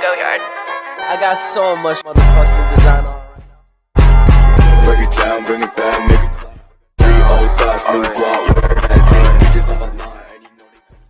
go yard. I got so much motherfucking design on right now. Break it down, bring it back, make it clap. 3 old thoughts, new guap, where that thing, bitches on the line, and you know they come.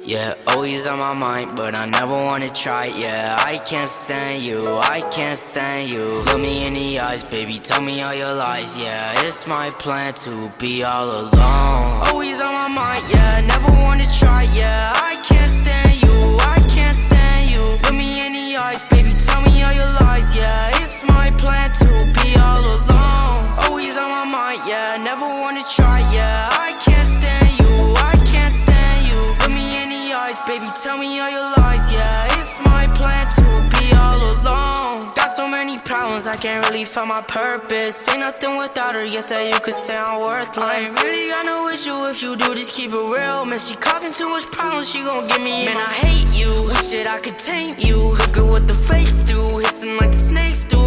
Yeah, always on my mind, but I never wanna try. Yeah, I can't stand you, I can't stand you. Look me in the eyes, baby, tell me all your lies. Yeah, it's my plan to be all alone. Always on my mind, yeah, never wanna try. Yeah, I can't stand you, I can't stand you. Look me in the eyes, baby, tell me all your lies. Yeah, it's my plan to be all alone. Always on my mind, yeah, never wanna try. Yeah, I can't stand you, I can't stand you. Look me in the eyes, baby, tell me all your lies. Yeah, it's my plan to be all alone. Got so many problems, I can't really find my purpose. Ain't nothing without her, yes, that you could say I'm worthless. I ain't really got no issue if you do, just keep it real. Man, she causing too much problems, she gon' give me. Man, I hate you, wish that I could tame you. Look at what the fakes do, hissing like the snakes do.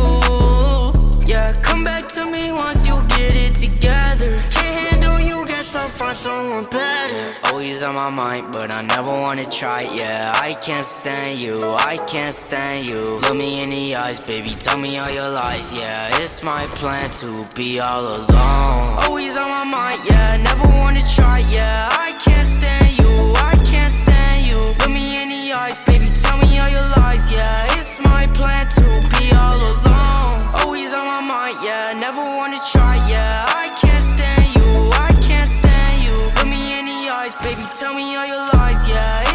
Yeah, come back to me once you get it together. Can't handle you, guess I'll find someone better. Always on my mind, but I never wanna try. Yeah, I can't stand you, I can't stand you. Look me in the eyes, baby, tell me all your lies. Yeah, it's my plan to be all alone. Always on my mind, yeah, never wanna try. Yeah, I can't stand you, I can't stand you. Look me in the eyes, baby, tell me all your lies. Yeah, it's my plan to be all alone. Always on my mind, yeah, never wanna try. Yeah, I can't stand you, I can't stand you. Look me in the eyes, baby, tell me all your lies. Yeah,